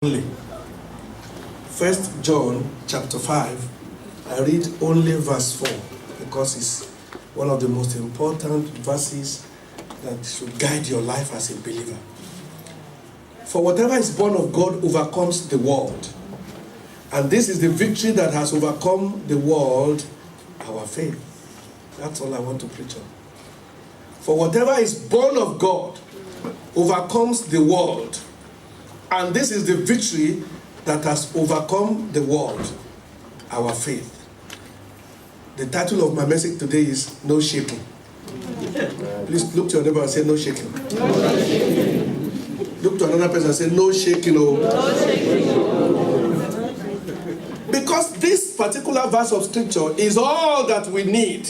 only. 1 John chapter 5, I read only verse 4 because it's one of the most important verses that should guide your life as a believer. For whatever is born of God overcomes the world. And this is the victory that has overcome the world, our faith. That's all I want to preach on. For whatever is born of God overcomes the world. And this is the victory that has overcome the world, our faith. The title of my message today is No Shaking. Please look to your neighbor and say no shaking. No shaking. Look to another person and say no shaking. Oh. No shaking. Because this particular verse of scripture is all that we need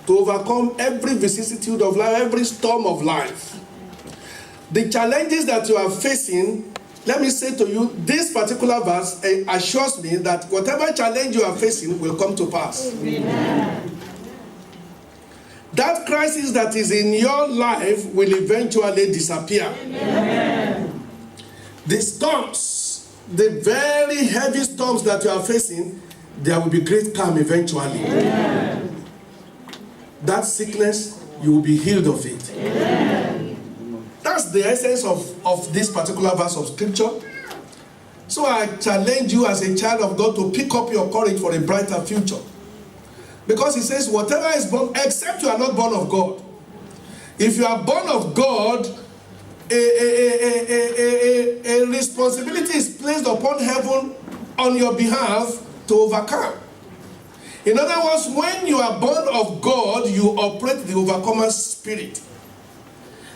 to overcome every vicissitude of life, every storm of life. The challenges that you are facing, let me say to you, this particular verse assures me that whatever challenge you are facing will come to pass. Amen. That crisis that is in your life will eventually disappear. Amen. The storms, the very heavy storms that you are facing, there will be great calm eventually. Amen. That sickness, you will be healed of it. Amen. That's the essence of this particular verse of scripture. So I challenge you as a child of God to pick up your courage for a brighter future. Because he says, whatever is born, except you are not born of God. If you are born of God, a responsibility is placed upon heaven on your behalf to overcome. In other words, when you are born of God, you operate the overcomer's spirit.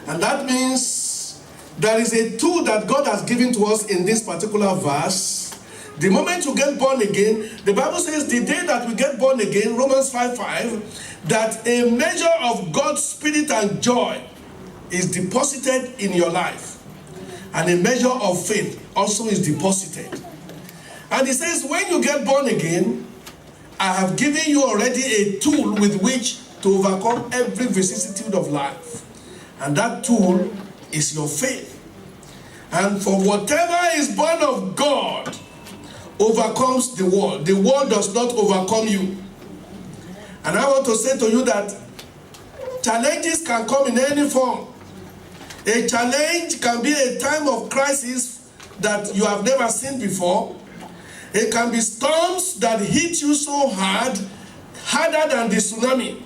And that means there is a tool that God has given to us in this particular verse. The moment you get born again, the Bible says the day that we get born again, Romans 5:5, that a measure of God's spirit and joy is deposited in your life. And a measure of faith also is deposited. And he says, when you get born again, I have given you already a tool with which to overcome every vicissitude of life. And that tool is your faith. And for whatever is born of God overcomes the world. The world does not overcome you. And I want to say to you that challenges can come in any form. A challenge can be a time of crisis that you have never seen before. It can be storms that hit you so hard, harder than the tsunami.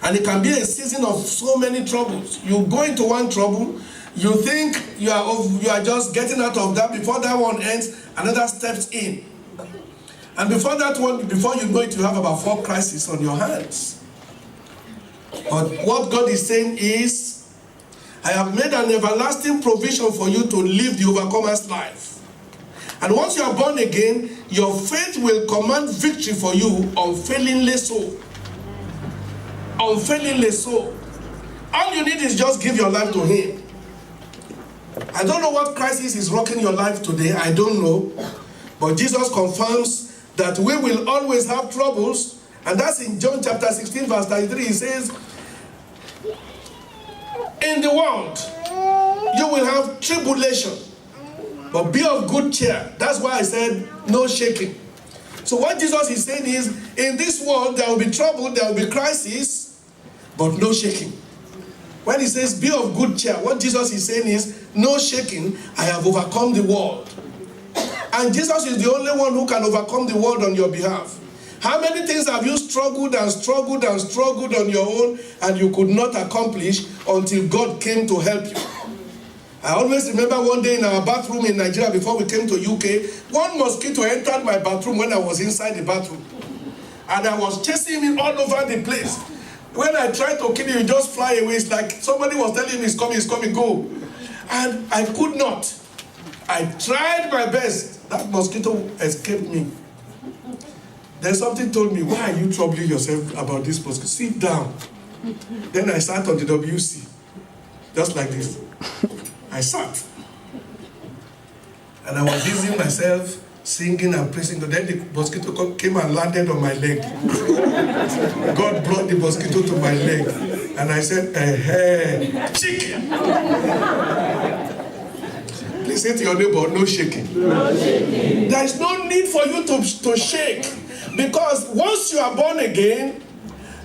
And it can be a season of so many troubles. You go into one trouble, you think you are just getting out of that. Before that one ends, another steps in. And before that one, before you know it, you have about 4 crises on your hands. But what God is saying is, I have made an everlasting provision for you to live the overcomer's life. And once you are born again, your faith will command victory for you unfailingly so. Unfailingly so. All you need is just give your life to him. I don't know what crisis is rocking your life today. I don't know. But Jesus confirms that we will always have troubles. And that's in John chapter 16 verse 33. He says, in the world you will have tribulation, but be of good cheer. That's why I said no shaking. So what Jesus is saying is, in this world there will be trouble, there will be crisis, but no shaking. When he says be of good cheer, what Jesus is saying is, no shaking, I have overcome the world. And Jesus is the only one who can overcome the world on your behalf. How many things have you struggled and struggled and struggled on your own and you could not accomplish until God came to help you? I always remember one day in our bathroom in Nigeria before we came to UK, one mosquito entered my bathroom when I was inside the bathroom. And I was chasing him all over the place. When I tried to kill him, he just fly away. It's like somebody was telling him, he's coming, go. And I could not. I tried my best. That mosquito escaped me. Then something told me, why are you troubling yourself about this mosquito? Sit down. Then I sat on the WC, just like this. I sat. And I was dizzying myself, singing and praising God. Then the mosquito came and landed on my leg. God brought the mosquito to my leg. And I said, chicken. Quickly say to your neighbor, no shaking. No shaking. There is no need for you to shake. Because once you are born again,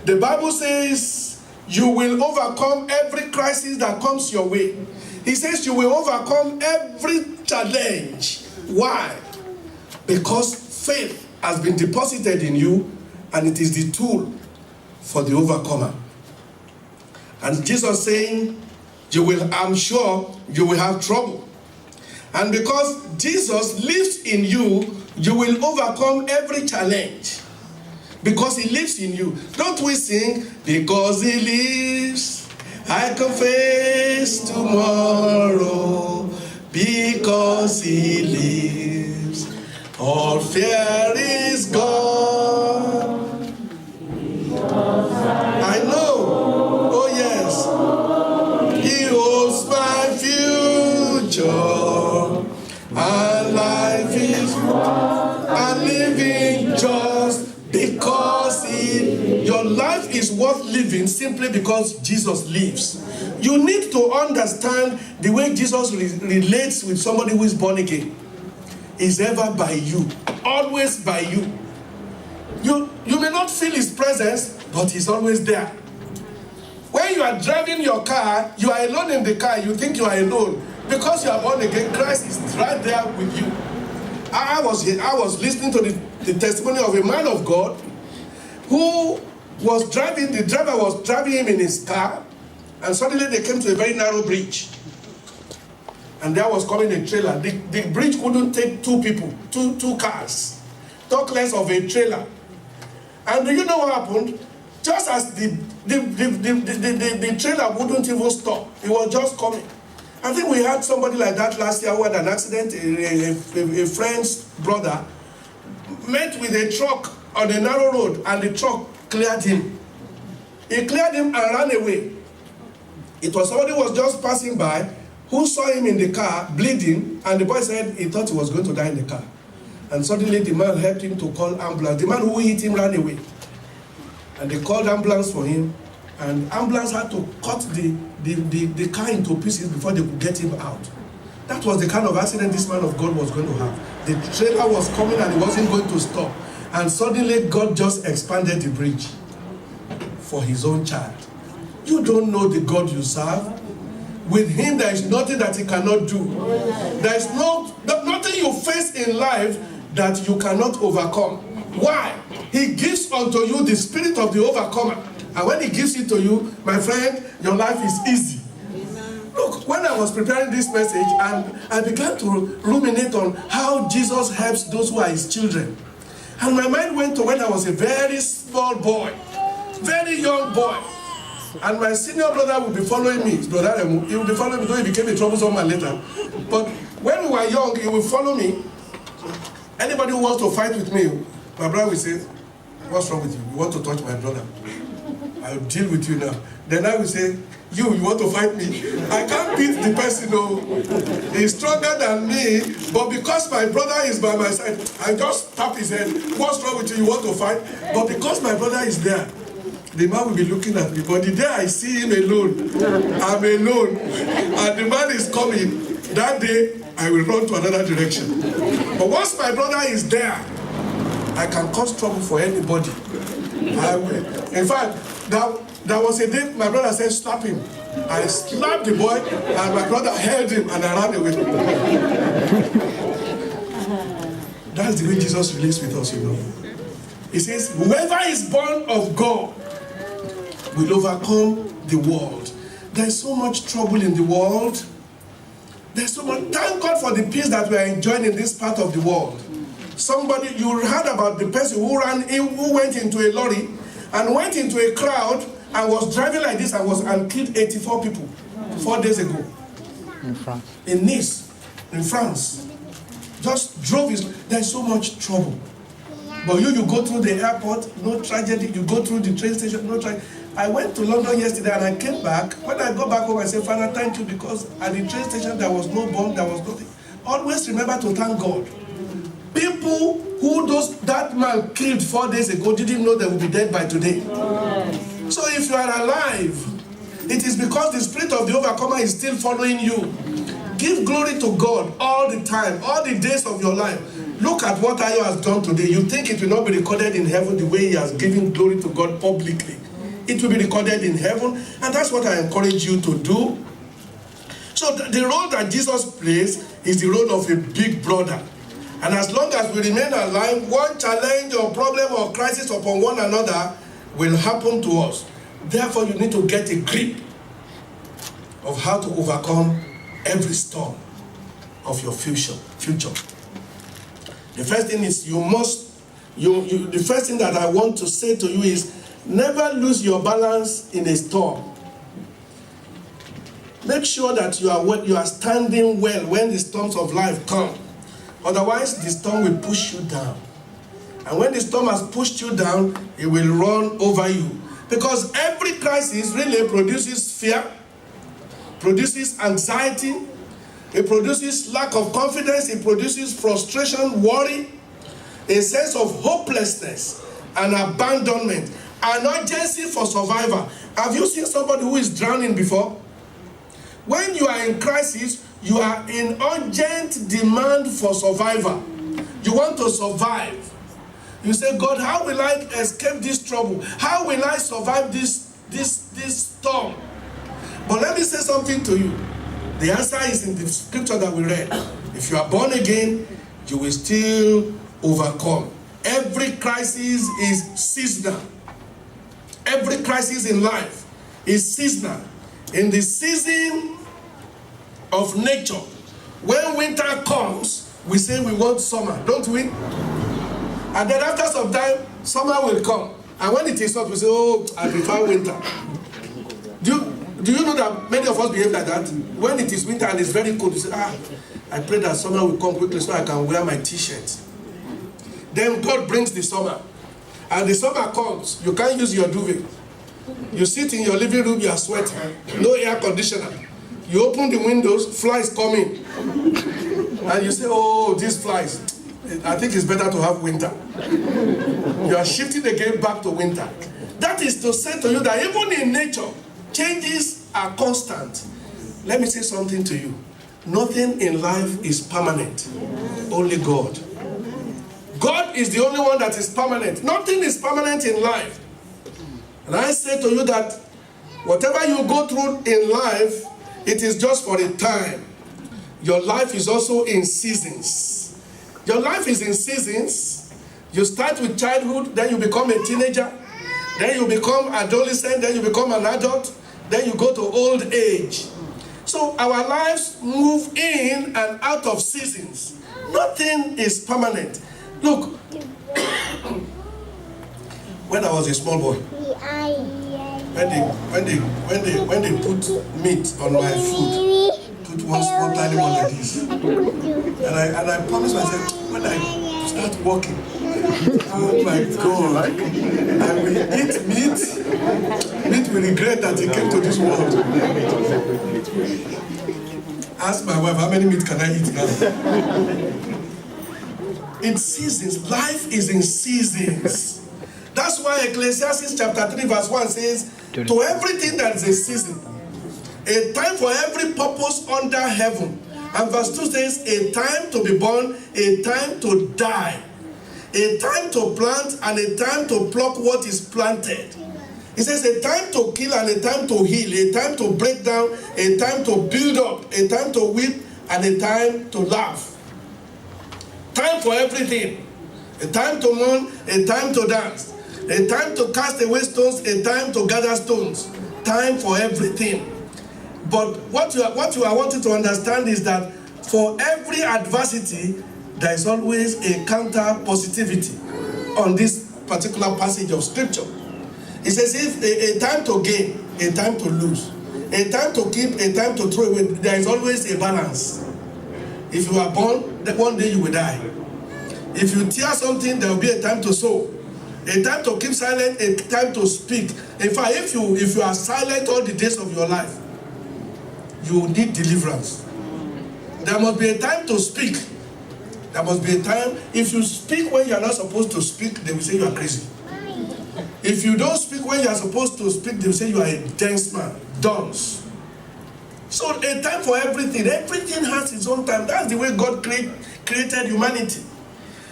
the Bible says you will overcome every crisis that comes your way. He says you will overcome every challenge. Why? Because faith has been deposited in you, and it is the tool for the overcomer. And Jesus saying, I'm sure you will have trouble. And because Jesus lives in you, you will overcome every challenge. Because he lives in you. Don't we sing, because he lives, I can face tomorrow. Because he lives, all fear is gone. I know. Oh yes. He holds my future. And life is I'm living just because your life is worth living simply because Jesus lives. You need to understand the way Jesus relates with somebody who is born again. Is ever by you, always by you. You may not feel his presence, but he's always there. When you are driving your car, you are alone in the car, you think you are alone. Because you are born again, Christ is right there with you. I was listening to the testimony of a man of God who was driving, the driver was driving him in his car, and suddenly they came to a very narrow bridge. And there was coming a trailer. The bridge couldn't take two people, two cars, talk less of a trailer. And do you know what happened? Just as the trailer wouldn't even stop, it was just coming. I think we had somebody like that last year who had an accident. A friend's brother met with a truck on a narrow road, and the truck cleared him. He cleared him and ran away. It was somebody who was just passing by who saw him in the car bleeding, and the boy said he thought he was going to die in the car. And suddenly the man helped him to call ambulance. The man who hit him ran away. And they called ambulance for him, and ambulance had to cut the car into pieces before they could get him out. That was the kind of accident this man of God was going to have. The trailer was coming and he wasn't going to stop. And suddenly God just expanded the bridge for his own child. You don't know the God you serve. With him there is nothing that he cannot do. There is nothing you face in life that you cannot overcome. Why? He gives unto you the spirit of the overcomer. And when he gives it to you, my friend, your life is easy. Look, when I was preparing this message, and I began to ruminate on how Jesus helps those who are his children. And my mind went to when I was a very small boy, very young boy. And my senior brother would be following me. Brother, he would be following me, though he became a troublesome man later. But when we were young, he would follow me. Anybody who wants to fight with me, my brother will say, what's wrong with you? You want to touch my brother? I'll deal with you now. Then I will say, you want to fight me? I can't beat the person, no. He's stronger than me, but because my brother is by my side, I just tap his head. What's wrong with you? You want to fight? But because my brother is there, the man will be looking at me. But the day I see him alone, I'm alone, and the man is coming, that day, I will run to another direction. But once my brother is there, I can cause trouble for anybody. I will. In fact, there was a day my brother said, slap him. I slapped the boy, and my brother held him, and I ran away. That's the way Jesus relates with us, you know. He says, whoever is born of God will overcome the world. There's so much trouble in the world. There's so much. Thank God for the peace that we are enjoying in this part of the world. Somebody, you heard about the person who went into a lorry and went into a crowd and was driving like this and killed 84 people 4 days ago. In France. In Nice, in France. Just drove his. There's so much trouble. But you go through the airport, no tragedy. You go through the train station, no tragedy. I went to London yesterday and I came back. When I got back home, I said, Father, thank you, because at the train station there was no bomb, there was nothing. Always remember to thank God. People who that man killed 4 days ago didn't know they would be dead by today. So if you are alive, it is because the spirit of the overcomer is still following you. give glory to God all the time, all the days of your life. Look at what Ayo has done today. You think it will not be recorded in heaven the way he has given glory to God publicly. It will be recorded in heaven, and that's what I encourage you to do. So the role that Jesus plays is the role of a big brother. And as long as we remain alive, one challenge or problem or crisis upon one another will happen to us. Therefore, you need to get a grip of how to overcome every storm of your future. The first thing is the first thing that I want to say to you is never lose your balance in a storm. Make sure that you are standing well when the storms of life come. Otherwise, the storm will push you down. And when the storm has pushed you down, it will run over you. Because every crisis really produces fear, produces anxiety, it produces lack of confidence, it produces frustration, worry, a sense of hopelessness and abandonment, an urgency for survival. Have you seen somebody who is drowning before? When you are in crisis, you are in urgent demand for survival. You want to survive. You say, God, how will I escape this trouble? How will I survive this storm? But let me say something to you. The answer is in the scripture that we read. If you are born again, you will still overcome. Every crisis is seasonal. Every crisis in life is seasonal. In the season of nature, when winter comes, we say we want summer, don't we? And then after some time, summer will come. And when it is hot, we say, oh, I prefer winter. Do you know that many of us behave like that? When it is winter and it's very cold, you say, I pray that summer will come quickly so I can wear my t-shirt. Then God brings the summer. And the summer comes, you can't use your duvet. You sit in your living room, you are sweating. No air conditioner. You open the windows, flies come in. And you say, oh, these flies. I think it's better to have winter. You are shifting again back to winter. That is to say to you that even in nature, changes are constant. Let me say something to you. Nothing in life is permanent. Only God. God is the only one that is permanent. Nothing is permanent in life. And I say to you that whatever you go through in life, it is just for a time. Your life is also in seasons. Your life is in seasons. You start with childhood, then you become a teenager, then you become adolescent, then you become an adult, then you go to old age. So our lives move in and out of seasons. Nothing is permanent. Look, when I was a small boy, when they put meat on my food, put one small tiny one like this, and I promised myself when I start walking, oh my God, I will eat meat. Meat will regret that he came to this world. Ask my wife, how many meat can I eat now? In seasons, life is in seasons. That's why Ecclesiastes chapter 3 verse 1 says, to everything that is a season, a time for every purpose under heaven. And verse 2 says, a time to be born, a time to die, a time to plant and a time to pluck what is planted. It says a time to kill and a time to heal, a time to break down, a time to build up, a time to weep and a time to laugh. Time for everything. A time to mourn, a time to dance, a time to cast away stones, a time to gather stones. Time for everything. But what you are wanting to understand is that for every adversity, there is always a counter positivity on this particular passage of scripture. It says if a time to gain, a time to lose, a time to keep, a time to throw away, there is always a balance. If you are born, then one day you will die. If you tear something, there will be a time to sow, a time to keep silent, a time to speak. In fact, if you are silent all the days of your life, you need deliverance. There must be a time to speak. There must be a time. If you speak when you are not supposed to speak, they will say you are crazy. If you don't speak when you are supposed to speak, they will say you are a dense man, dunce. So a time for everything. Everything has its own time. That's the way God created humanity.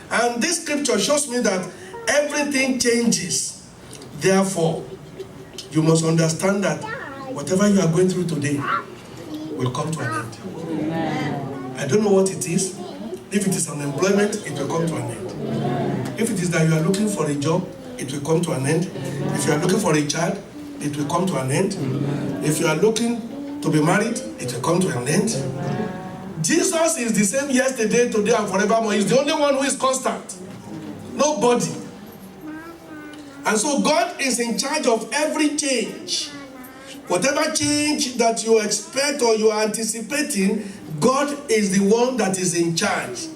And this scripture shows me that everything changes. Therefore, you must understand that whatever you are going through today will come to an end. I don't know what it is. If it is unemployment, it will come to an end. If it is that you are looking for a job, it will come to an end. If you are looking for a child, it will come to an end. If you are looking to be married, it will come to an end. Jesus is the same yesterday, today, and forevermore. He's the only one who is constant. Nobody. And so God is in charge of every change. Whatever change that you expect or you are anticipating, God is the one that is in charge.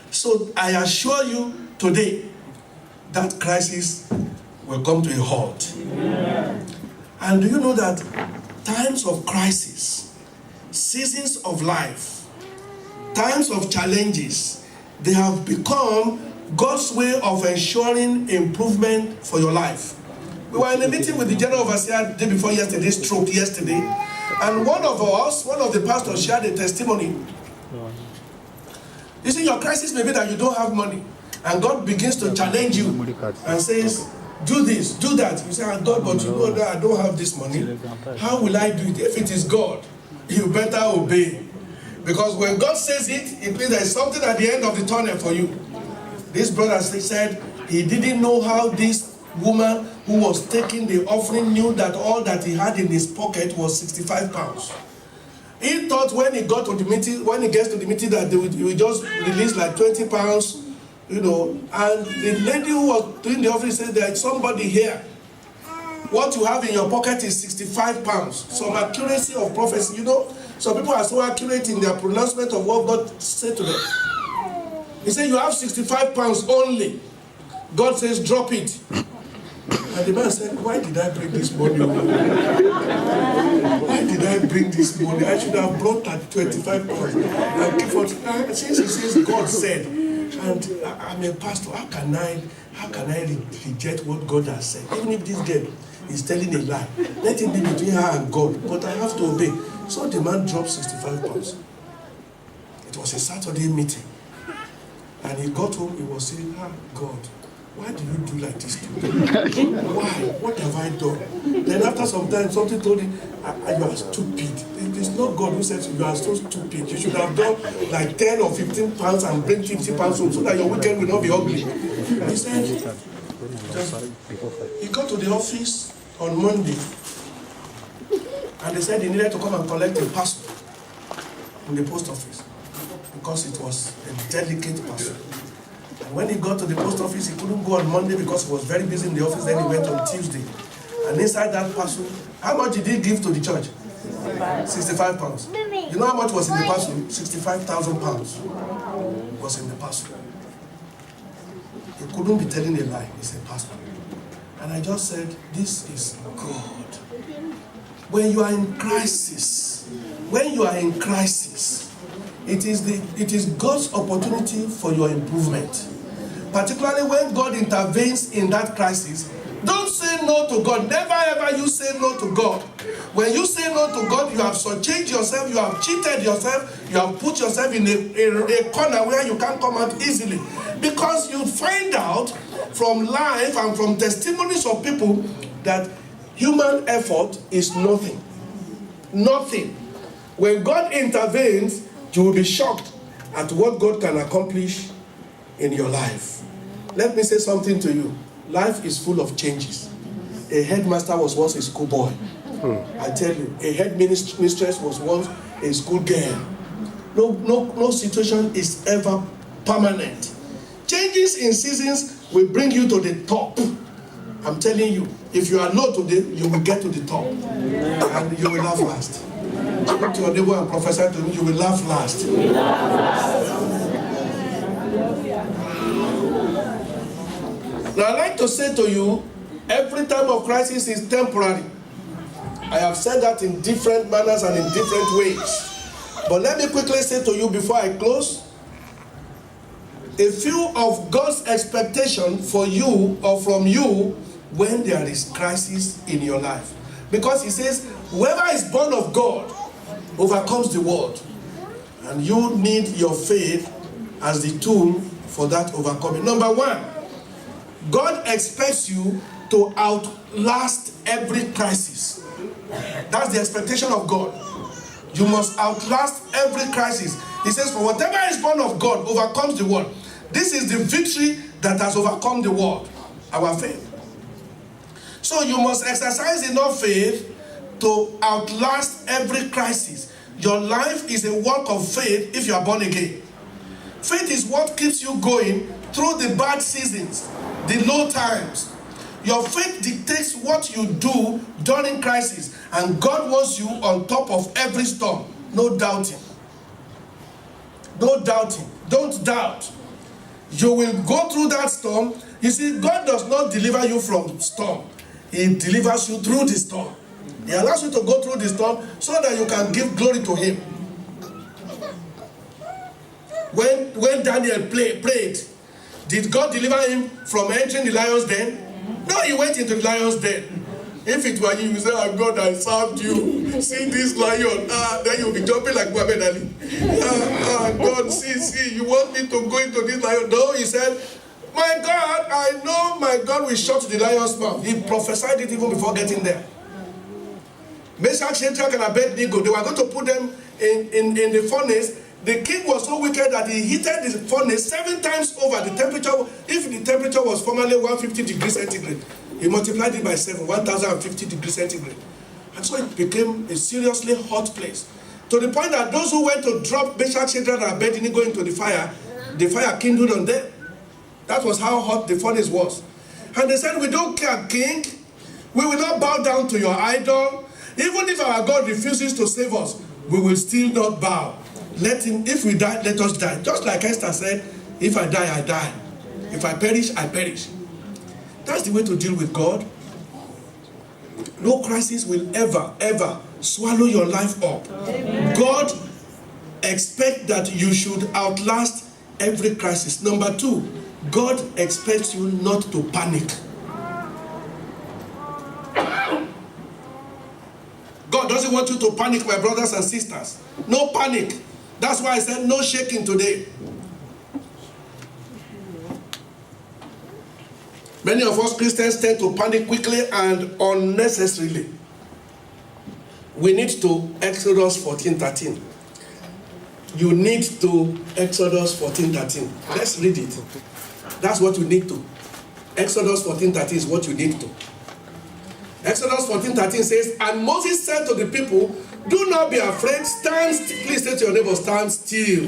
So I assure you today that crisis will come to a halt. And do you know that times of crisis, seasons of life, times of challenges, they have become God's way of ensuring improvement for your life. We were in a meeting with the general overseer the day before yesterday, stroke yesterday, and one of the pastors shared a testimony. You see, your crisis may be that you don't have money, and God begins to challenge you and says, do this, do that. You say, God, but you know that I don't have this money. How will I do it? If it is God, you better obey. Because when God says it, it means there is something at the end of the tunnel for you. This brother said he didn't know how this woman who was taking the offering knew that all that he had in his pocket was 65 pounds. He thought when he got to the meeting, when he gets to the meeting, that they will just release like 20 pounds, you know. And the lady who was doing the offering said, there is somebody here. What you have in your pocket is 65 pounds. Some accuracy of prophecy, you know. Some people are so accurate in their pronouncement of what God said to them. He said, you have 65 pounds only. God says, drop it. And the man said, why did I bring this money? Why did I bring this money? I should have brought that 25 pounds. Since he says God said, and I'm a pastor, how can I reject what God has said? Even if this girl is telling a lie, let it be between her and God, but I have to obey. So the man dropped 65 pounds. It was a Saturday meeting. And he got home, he was saying, God, why do you do like this to me? Why? What have I done? Then after some time, something told him, you are stupid. It is not God who says you are so stupid. You should have done like 10 or 15 pounds and bring 50 pounds home so that your weekend will not be ugly. He said, he got to the office on Monday and they said he needed to come and collect a parcel in the post office because it was a delicate parcel. And when he got to the post office, he couldn't go on Monday because he was very busy in the office. Then he went on Tuesday. And inside that parcel, how much did he give to the church? 65 pounds. You know how much was in the parcel? 65,000 pounds was in the parcel. He couldn't be telling a lie. It's a parcel. And I just said, this is God. When you are in crisis, it is God's opportunity for your improvement. Particularly when God intervenes in that crisis, don't say no to God. Never ever you say no to God. When you say no to God, you have shortchanged yourself, you have cheated yourself, you have put yourself in a corner where you can't come out easily. Because you find out from life and from testimonies of people that human effort is nothing. Nothing. When God intervenes, you will be shocked at what God can accomplish in your life. Let me say something to you. Life is full of changes. A headmaster was once a schoolboy. I tell you, a head mistress was once a schoolgirl. No situation is ever permanent. Changes in seasons will bring you to the top. I'm telling you, if you are low today, you will get to the top. And you will laugh last. Look to your neighbor and prophesy to me, you will laugh last. Now I'd like to say to you, every time of crisis is temporary. I have said that in different manners and in different ways. But let me quickly say to you before I close, a few of God's expectation for you or from you when there is crisis in your life. Because he says, whoever is born of God overcomes the world. And you need your faith as the tool for that overcoming. Number one, God expects you to outlast every crisis. That's the expectation of God. You must outlast every crisis. He says, for whatever is born of God overcomes the world. This is the victory that has overcome the world, our faith. So you must exercise enough faith to outlast every crisis. Your life is a work of faith if you are born again. Faith is what keeps you going through the bad seasons, the low times. Your faith dictates what you do during crisis, and God wants you on top of every storm. No doubting. No doubting. Don't doubt. You will go through that storm. You see, God does not deliver you from storm. He delivers you through the storm. He allows you to go through the storm so that you can give glory to Him. When Daniel prayed, did God deliver him from entering the lion's den? No, he went into the lion's den. If it were you, you say, oh God, I served you. See this lion. Then you'll be jumping like Muhammad Ali. God, see, you want me to go into this lion? No, he said, my God, I know my God will shut the lion's mouth. He prophesied it even before getting there. Meshach, Shadrach, and Abednego, they were going to put them in the furnace. The king was so wicked that he heated the furnace 7 times over the temperature. If the temperature was formerly 150 degrees centigrade, he multiplied it by 7, 1050 degrees centigrade. And so it became a seriously hot place. To the point that those who went to drop Meshach, Shadrach, and Abednego into the fire kindled on them. That was how hot the furnace was. And they said, we don't care, king. We will not bow down to your idol. Even if our God refuses to save us, we will still not bow. Let him, if we die, let us die. Just like Esther said, if I die, I die. If I perish, I perish. That's the way to deal with God. No crisis will ever swallow your life up. Amen. God expects that you should outlast every crisis. Number 2, God expects you not to panic. God doesn't want you to panic, my brothers and sisters. No panic. That's why I said no shaking today. Many of us Christians tend to panic quickly and unnecessarily. We need to Exodus 14:13. You need to Exodus 14:13. Let's read it. That's what you need to. Exodus 14:13 is what you need to. Exodus 14:13 says, and Moses said to the people, do not be afraid, stand still. Please say to your neighbor, stand still.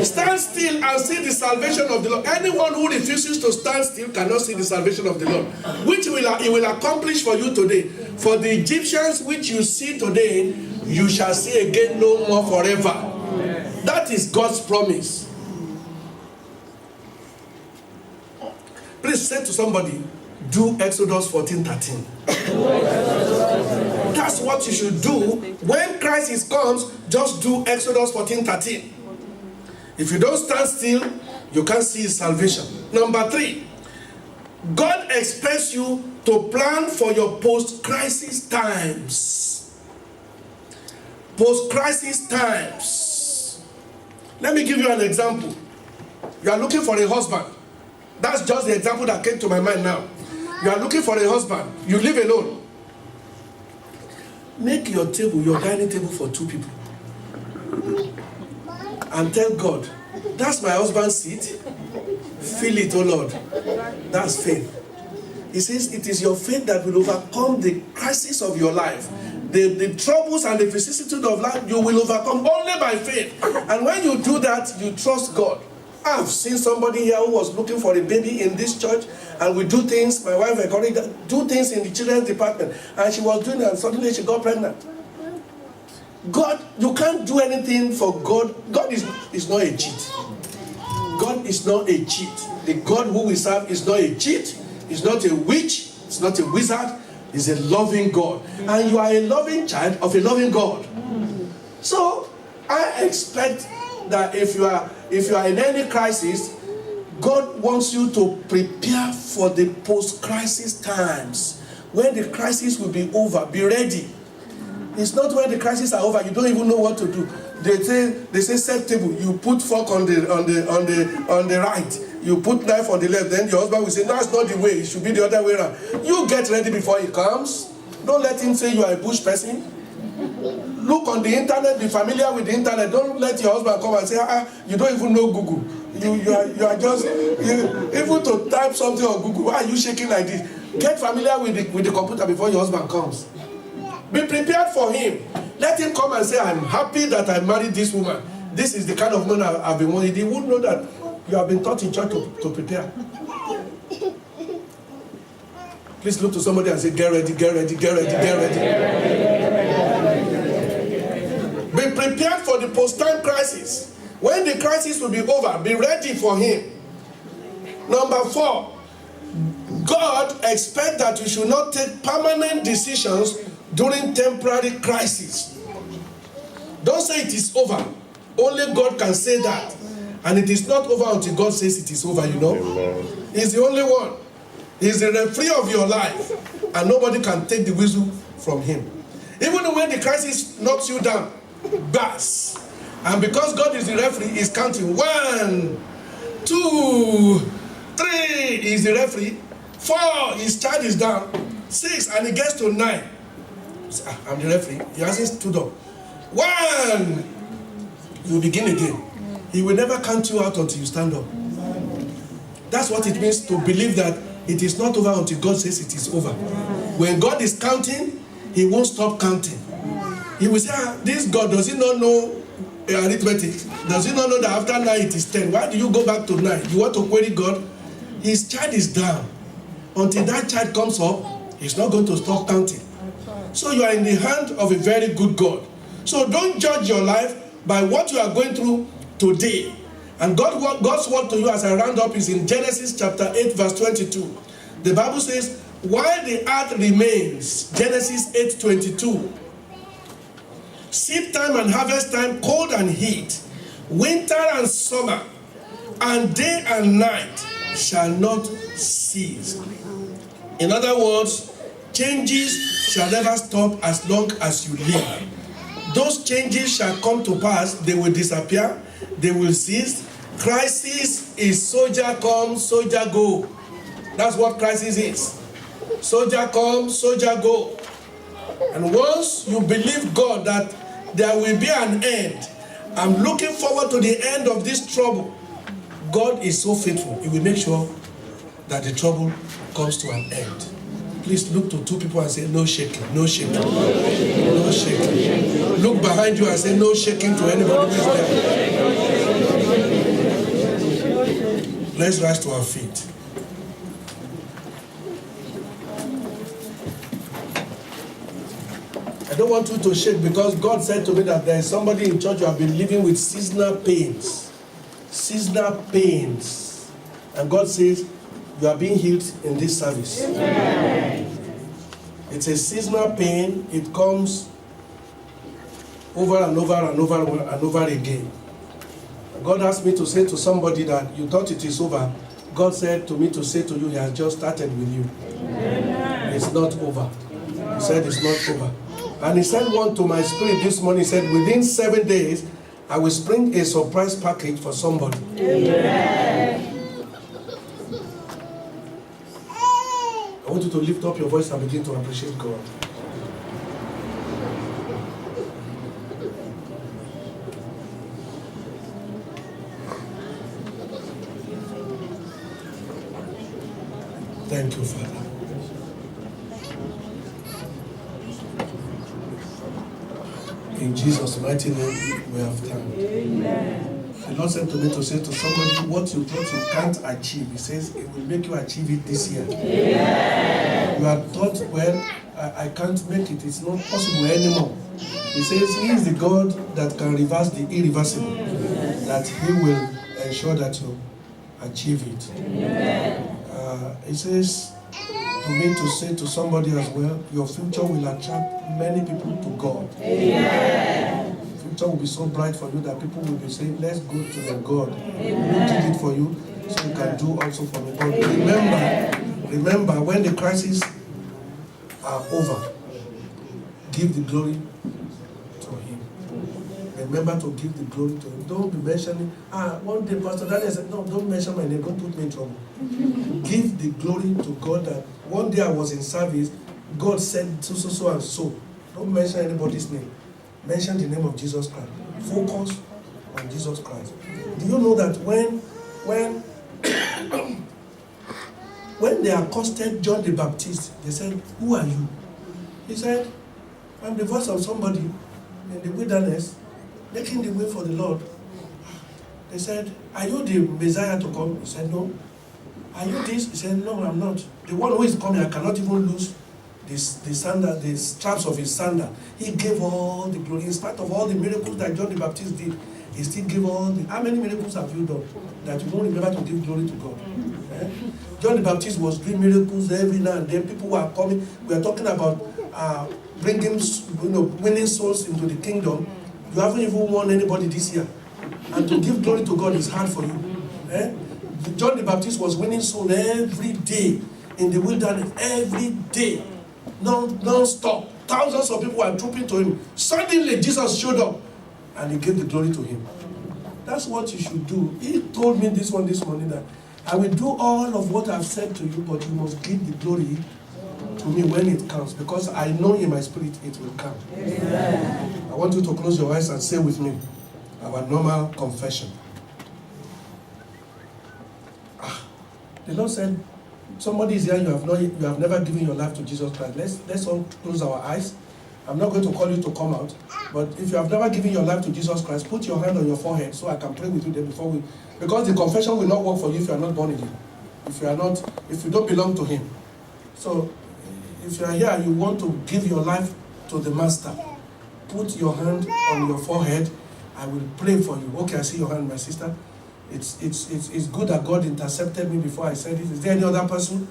Stand still and see the salvation of the Lord. Anyone who refuses to stand still cannot see the salvation of the Lord, which he will accomplish for you today. For the Egyptians which you see today, you shall see again no more forever. That is God's promise. Please say to somebody, do Exodus 14:13. That's what you should do. When crisis comes, just do Exodus 14:13. If you don't stand still, you can't see His salvation. Number 3, God expects you to plan for your post-crisis times. Post-crisis times. Let me give you an example. You are looking for a husband. That's just the example that came to my mind now. You are looking for a husband. You live alone. Make your table, your dining table for 2 people. And tell God, that's my husband's seat. Feel it, oh Lord. That's faith. He says it is your faith that will overcome the crisis of your life. The troubles and the vicissitudes of life, you will overcome only by faith. And when you do that, you trust God. I've seen somebody here who was looking for a baby in this church, and we do things, my wife encouraged her, do things in the children's department, and she was doing it, and suddenly she got pregnant. God, you can't do anything for God. God is not a cheat. God is not a cheat. The God who we serve is not a cheat. He's not a witch. He's not a wizard. He's a loving God. And you are a loving child of a loving God. So, I expect that if you are in any crisis, God wants you to prepare for the post-crisis times. When the crisis will be over, be ready. It's not when the crises are over, you don't even know what to do. They say set table, you put fork on the right, you put knife on the left, then your husband will say, no, that's not the way, it should be the other way around. You get ready before he comes. Don't let him say you are a bush person. Look on the internet, be familiar with the internet. Don't let your husband come and say, you don't even know Google. You are just, even to type something on Google, why are you shaking like this? Get familiar with the computer before your husband comes. Be prepared for him. Let him come and say, I'm happy that I married this woman. This is the kind of man I've been wanting. He wouldn't know that you have been taught in church to prepare. Please look to somebody and say, get ready, get ready, get ready, get ready. Be prepared for the post-time crisis. When the crisis will be over, be ready for him. Number 4, God expects that you should not take permanent decisions during temporary crisis. Don't say it is over. Only God can say that. And it is not over until God says it is over, you know. He's the only one. He's the referee of your life. And nobody can take the whistle from him. Even when the crisis knocks you down, bass. And because God is the referee, he's counting 1, 2, 3, he's the referee. 4, his child is down. 6, and he gets to 9. I'm the referee. He hasn't stood up. 1, you begin again. He will never count you out until you stand up. That's what it means to believe that it is not over until God says it is over. When God is counting, he won't stop counting. He will say, this God, does he not know arithmetic? Does he not know that after 9 it is 10? Why do you go back to 9? You want to query God? His child is down. Until that child comes up, he's not going to stop counting. So you are in the hand of a very good God. So don't judge your life by what you are going through today. And God's word to you as I round up is in Genesis chapter 8 verse 22. The Bible says, while the earth remains, Genesis 8:22, seed time and harvest time, cold and heat, winter and summer, and day and night shall not cease. In other words, changes shall never stop as long as you live. Those changes shall come to pass, they will disappear, they will cease. Crisis is soldier come, soldier go. That's what crisis is. Soldier come, soldier go. And once you believe God that there will be an end, I'm looking forward to the end of this trouble. God is so faithful. He will make sure that the trouble comes to an end. Please look to 2 people and say, no shaking, no shaking, no shaking. Look behind you and say, no shaking to anybody who is there. Let's rise to our feet. I don't want you to shake because God said to me that there is somebody in church who have been living with seasonal pains. Seasonal pains. And God says, you are being healed in this service. Amen. It's a seasonal pain. It comes over and over and over and over again. God asked me to say to somebody that you thought it is over. God said to me to say to you, he has just started with you. Amen. It's not over. He said it's not over. And he sent one to my spirit this morning. He said, within 7 days, I will spring a surprise package for somebody. Amen. I want you to lift up your voice and begin to appreciate God. Thank you, Father. In Jesus' mighty name, we have time. Amen. The Lord said to me to say to somebody, what you thought you can't achieve, he says it will make you achieve it this year. Amen. You had thought, well, I can't make it, it's not possible anymore. He says he is the God that can reverse the irreversible, that he will ensure that you achieve it. Amen. He says to me to say to somebody as well, your future will attract many people to God. Amen. Future will be so bright for you that people will be saying, let's go to the God who did it for you, so you can do also for me. But remember, when the crises are over, give the glory remember to give the glory to him. Don't be mentioning, one day Pastor Daniel said, no, don't mention my name, don't put me in trouble. Give the glory to God that one day I was in service, God said so and so. Don't mention anybody's name. Mention the name of Jesus Christ. Focus on Jesus Christ. Do you know that when they accosted John the Baptist, they said, who are you? He said, I'm the voice of somebody in the wilderness, making the way for the Lord. They said, are you the Messiah to come? He said, no. Are you this? He said, no, I'm not. The one who is coming, I cannot even lose the straps of his sandal. He gave all the glory. In spite of all the miracles that John the Baptist did, he still gave all the... How many miracles have you done that you won't remember to give glory to God? John the Baptist was doing miracles every now and then. People were coming. We are talking about bringing, winning souls into the kingdom. You haven't even won anybody this year. And to give glory to God is hard for you. John the Baptist was winning souls every day in the wilderness, every day, non-stop. Thousands of people were trooping to him. Suddenly, Jesus showed up and he gave the glory to him. That's what you should do. He told me this morning that I will do all of what I've said to you, but you must give the glory to me when it comes, because I know in my spirit it will come. Amen. I want you to close your eyes and say with me our normal confession. The Lord said, somebody is here, you have never given your life to Jesus Christ. Let's all close our eyes. I'm not going to call you to come out, but if you have never given your life to Jesus Christ, put your hand on your forehead so I can pray with you there before we, because the confession will not work for you if you are not born again. If you don't belong to him. So if you are here, you want to give your life to the Master, put your hand on your forehead. I will pray for you. Okay, I see your hand, my sister. It's good that God intercepted me before I said it. Is there any other person?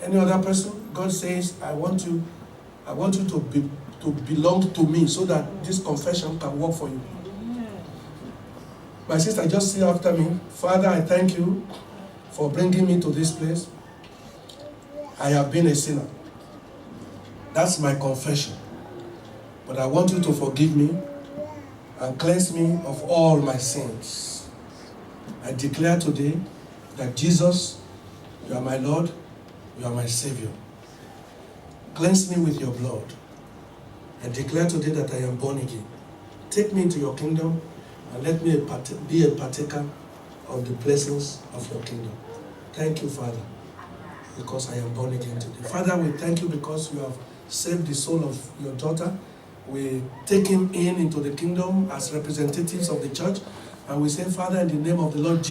Any other person? God says, I want you to belong to me so that this confession can work for you. My sister, just say after me, Father, I thank you for bringing me to this place. I have been a sinner. That's my confession. But I want you to forgive me and cleanse me of all my sins. I declare today that Jesus, you are my Lord, you are my Savior. Cleanse me with your blood. I declare today that I am born again. Take me into your kingdom and let me be a partaker of the blessings of your kingdom. Thank you, Father, because I am born again today. Father, we thank you because you have saved the soul of your daughter. We take him into the kingdom as representatives of the church. And we say, Father, in the name of the Lord Jesus,